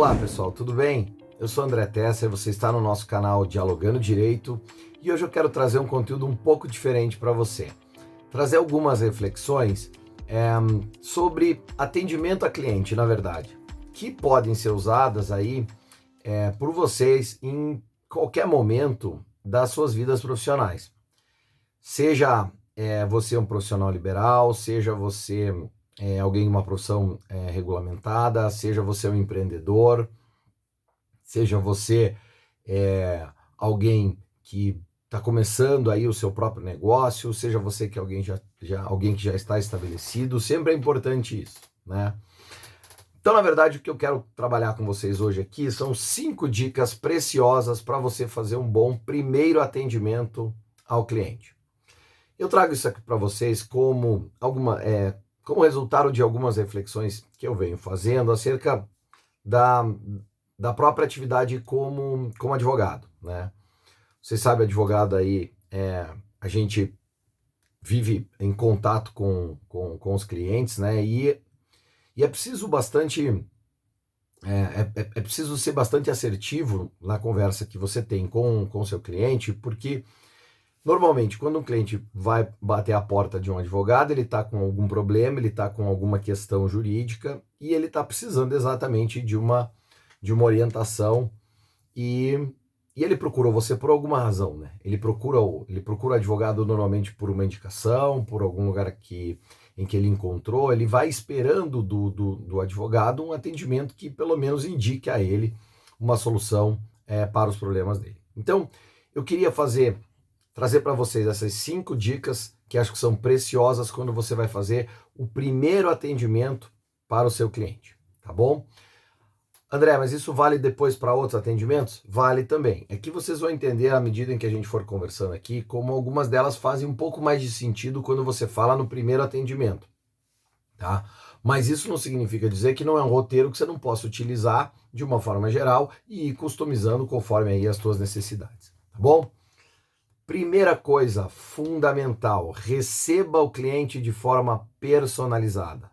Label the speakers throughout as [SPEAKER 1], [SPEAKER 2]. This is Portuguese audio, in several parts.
[SPEAKER 1] Olá pessoal, tudo bem? Eu sou André Tesser, você está no nosso canal Dialogando Direito e hoje eu quero trazer um conteúdo um pouco diferente para você. Trazer algumas reflexões sobre atendimento a cliente, na verdade, que podem ser usadas aí por vocês em qualquer momento das suas vidas profissionais. Seja você um profissional liberal, seja você alguém em uma profissão regulamentada, seja você um empreendedor, seja você alguém que está começando aí o seu próprio negócio, seja você que alguém que já está estabelecido, sempre é importante isso, né? Então, na verdade, o que eu quero trabalhar com vocês hoje aqui são 5 dicas preciosas para você fazer um bom primeiro atendimento ao cliente. Eu trago isso aqui para vocês como como resultado de algumas reflexões que eu venho fazendo acerca da, da própria atividade como advogado, né? Você sabe, advogado aí, a gente vive em contato com os clientes, né? E é preciso é preciso ser bastante assertivo na conversa que você tem com o seu cliente, porque normalmente, quando um cliente vai bater a porta de um advogado, ele está com algum problema, ele está com alguma questão jurídica e ele está precisando exatamente de uma orientação e, e ele procurou você por alguma razão, né? Ele procura o advogado normalmente por uma indicação, por algum lugar em que ele encontrou, ele vai esperando do advogado um atendimento que pelo menos indique a ele uma solução para os problemas dele. Então, eu queria trazer para vocês essas 5 dicas que acho que são preciosas quando você vai fazer o primeiro atendimento para o seu cliente, tá bom? André, mas isso vale depois para outros atendimentos? Vale também. É que vocês vão entender à medida em que a gente for conversando aqui, como algumas delas fazem um pouco mais de sentido quando você fala no primeiro atendimento, tá? Mas isso não significa dizer que não é um roteiro que você não possa utilizar de uma forma geral e ir customizando conforme aí as suas necessidades, tá bom? Primeira coisa fundamental, receba o cliente de forma personalizada.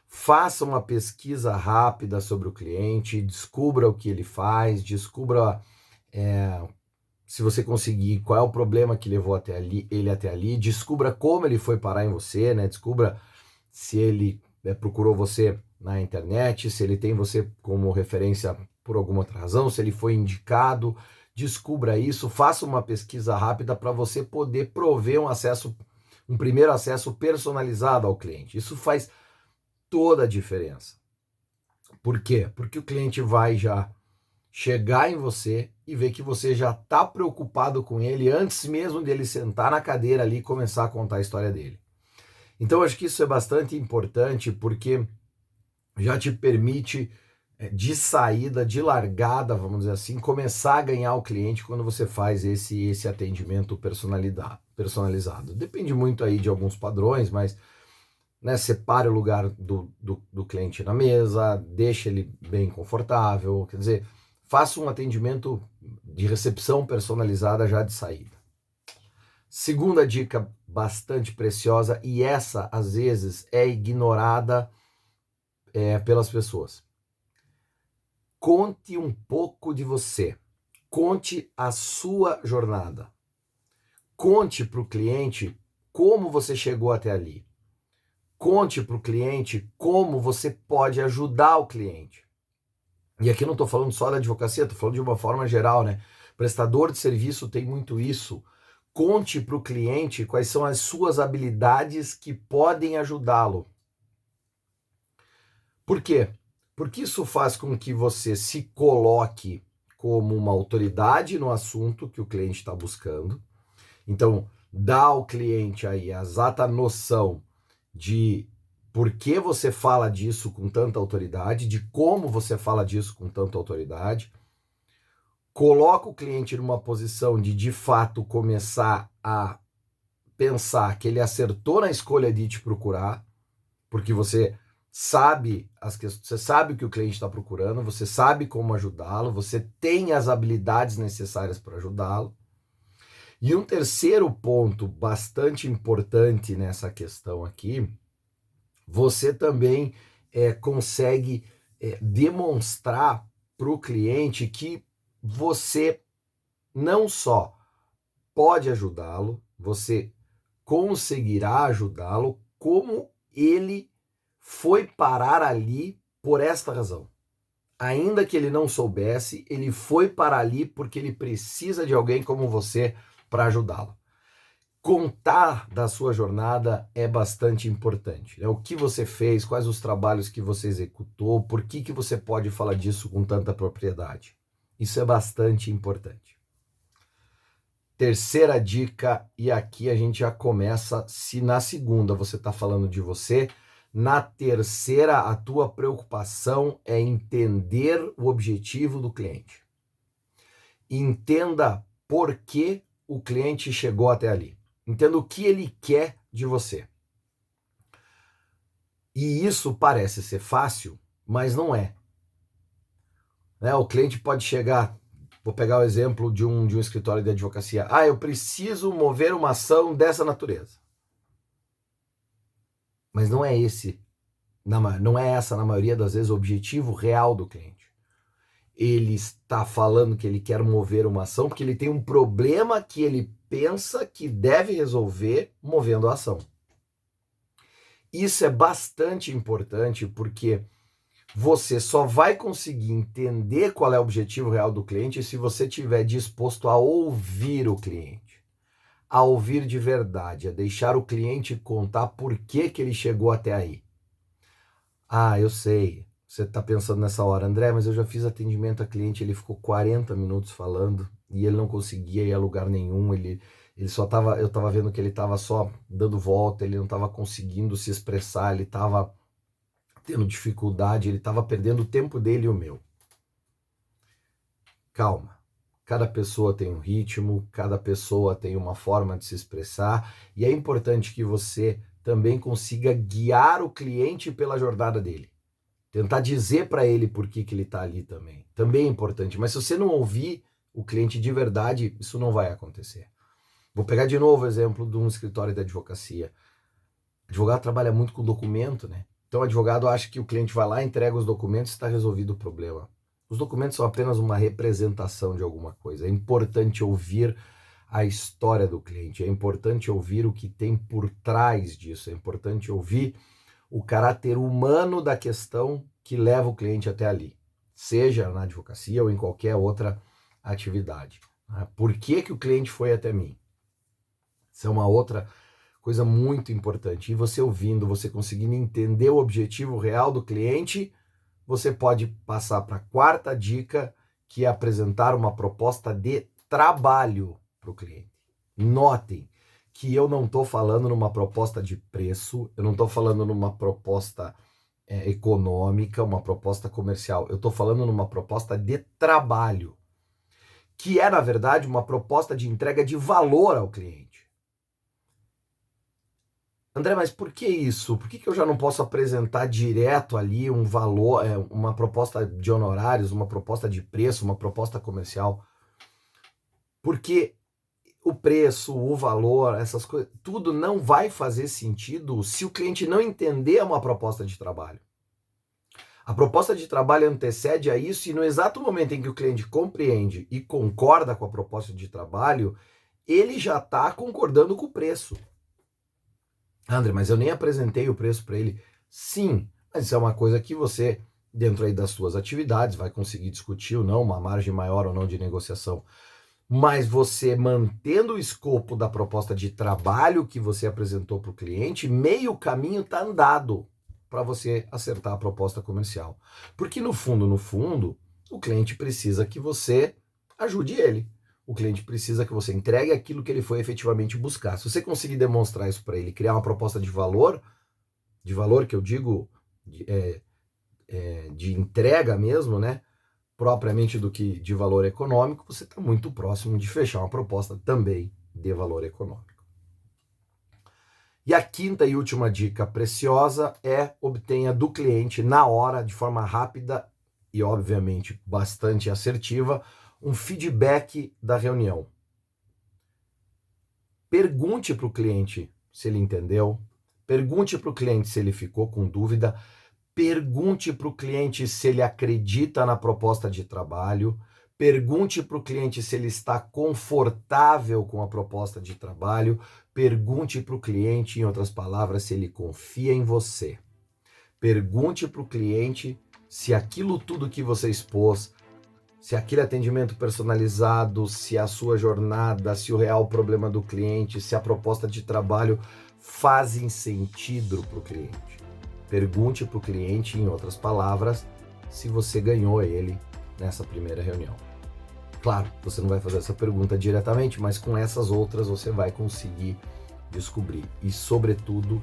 [SPEAKER 1] Faça uma pesquisa rápida sobre o cliente, descubra o que ele faz, descubra, se você conseguir, qual é o problema que levou ele até ali, descubra como ele foi parar em você, né? Descubra se ele procurou você na internet, se ele tem você como referência por alguma outra razão, se ele foi indicado. Descubra isso, faça uma pesquisa rápida para você poder prover um primeiro acesso personalizado ao cliente. Isso faz toda a diferença. Por quê? Porque o cliente vai já chegar em você e ver que você já está preocupado com ele antes mesmo dele sentar na cadeira ali e começar a contar a história dele. Então, eu acho que isso é bastante importante porque já te permite, de saída, de largada, vamos dizer assim, começar a ganhar o cliente quando você faz esse atendimento personalizado. Depende muito aí de alguns padrões, mas né, separe o lugar do cliente na mesa, deixe ele bem confortável, quer dizer, faça um atendimento de recepção personalizada já de saída. Segunda dica bastante preciosa, e essa às vezes é ignorada pelas pessoas. Conte um pouco de você. Conte a sua jornada. Conte para o cliente como você chegou até ali. Conte para o cliente como você pode ajudar o cliente. E aqui não estou falando só da advocacia, estou falando de uma forma geral, né? Prestador de serviço tem muito isso. Conte para o cliente quais são as suas habilidades que podem ajudá-lo. Por quê? Porque isso faz com que você se coloque como uma autoridade no assunto que o cliente está buscando. Então, dá ao cliente aí a exata noção de por que você fala disso com tanta autoridade, de como você fala disso com tanta autoridade. Coloca o cliente numa posição de fato, começar a pensar que ele acertou na escolha de te procurar, porque você sabe você sabe o que o cliente está procurando, você sabe como ajudá-lo, você tem as habilidades necessárias para ajudá-lo. E um terceiro ponto bastante importante nessa questão aqui, você também consegue demonstrar para o cliente que você não só pode ajudá-lo, você conseguirá ajudá-lo, como ele foi parar ali por esta razão. Ainda que ele não soubesse, ele foi parar ali porque ele precisa de alguém como você para ajudá-lo. Contar da sua jornada é bastante importante, né? O que você fez, quais os trabalhos que você executou, por que você pode falar disso com tanta propriedade. Isso é bastante importante. Terceira dica, e aqui a gente já começa, se na segunda você está falando de você, na terceira a tua preocupação é entender o objetivo do cliente. Entenda por que o cliente chegou até ali. Entenda o que ele quer de você. E isso parece ser fácil, mas não é. Né? O cliente pode chegar, vou pegar o exemplo de um escritório de advocacia. Eu preciso mover uma ação dessa natureza. Mas não é não é essa, na maioria das vezes, o objetivo real do cliente. Ele está falando que ele quer mover uma ação porque ele tem um problema que ele pensa que deve resolver movendo a ação. Isso é bastante importante porque você só vai conseguir entender qual é o objetivo real do cliente se você estiver disposto a ouvir o cliente, a ouvir de verdade, a deixar o cliente contar por que ele chegou até aí. Eu sei, você está pensando nessa hora, André, mas eu já fiz atendimento a cliente, ele ficou 40 minutos falando e ele não conseguia ir a lugar nenhum, ele só estava, eu estava vendo que ele estava só dando volta, ele não estava conseguindo se expressar, ele estava tendo dificuldade, ele estava perdendo o tempo dele e o meu. Calma, cada pessoa tem um ritmo, cada pessoa tem uma forma de se expressar e é importante que você também consiga guiar o cliente pela jornada dele. Tentar dizer para ele por que ele está ali também. Também é importante, mas se você não ouvir o cliente de verdade, isso não vai acontecer. Vou pegar de novo o exemplo de um escritório de advocacia. O advogado trabalha muito com documento, né? Então o advogado acha que o cliente vai lá, entrega os documentos e está resolvido o problema. Os documentos são apenas uma representação de alguma coisa. É importante ouvir a história do cliente, é importante ouvir o que tem por trás disso, é importante ouvir o caráter humano da questão que leva o cliente até ali, seja na advocacia ou em qualquer outra atividade. Por que o cliente foi até mim? Isso é uma outra coisa muito importante. E você ouvindo, você conseguindo entender o objetivo real do cliente, você pode passar para a quarta dica, que é apresentar uma proposta de trabalho para o cliente. Notem que eu não estou falando numa proposta de preço, eu não estou falando numa proposta econômica, uma proposta comercial, eu estou falando numa proposta de trabalho, que é, na verdade, uma proposta de entrega de valor ao cliente. André, mas por que isso? Por que eu já não posso apresentar direto ali um valor, uma proposta de honorários, uma proposta de preço, uma proposta comercial? Porque o preço, o valor, essas coisas, tudo não vai fazer sentido se o cliente não entender uma proposta de trabalho. A proposta de trabalho antecede a isso e no exato momento em que o cliente compreende e concorda com a proposta de trabalho, ele já está concordando com o preço. André, mas eu nem apresentei o preço para ele. Sim, mas isso é uma coisa que você, dentro aí das suas atividades, vai conseguir discutir ou não, uma margem maior ou não de negociação. Mas você mantendo o escopo da proposta de trabalho que você apresentou para o cliente, meio caminho está andado para você acertar a proposta comercial. Porque no fundo, o cliente precisa que você ajude ele. O cliente precisa que você entregue aquilo que ele foi efetivamente buscar. Se você conseguir demonstrar isso para ele, criar uma proposta de valor que eu digo de entrega mesmo, né? Propriamente do que de valor econômico, você está muito próximo de fechar uma proposta também de valor econômico. E a quinta e última dica preciosa é obtenha do cliente na hora, de forma rápida e obviamente bastante assertiva, um feedback da reunião. Pergunte para o cliente se ele entendeu, pergunte para o cliente se ele ficou com dúvida, Pergunte para o cliente se ele acredita na proposta de trabalho. Pergunte para o cliente se ele está confortável com a proposta de trabalho. Pergunte para o cliente, em outras palavras, se ele confia em você. Pergunte para o cliente se aquilo tudo que você expôs, se aquele atendimento personalizado, se a sua jornada, se o real problema do cliente, se a proposta de trabalho fazem sentido para o cliente. Pergunte para o cliente, em outras palavras, se você ganhou ele nessa primeira reunião. Claro, você não vai fazer essa pergunta diretamente, mas com essas outras você vai conseguir descobrir. E, sobretudo,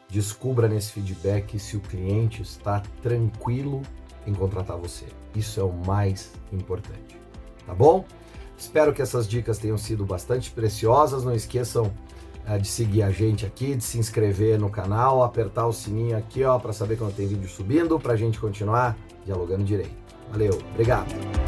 [SPEAKER 1] descubra nesse feedback se o cliente está tranquilo em contratar você. Isso é o mais importante, tá bom? Espero que essas dicas tenham sido bastante preciosas. Não esqueçam de seguir a gente aqui, de se inscrever no canal, apertar o sininho aqui, ó, para saber quando tem vídeo subindo, para a gente continuar dialogando direito. Valeu, obrigado!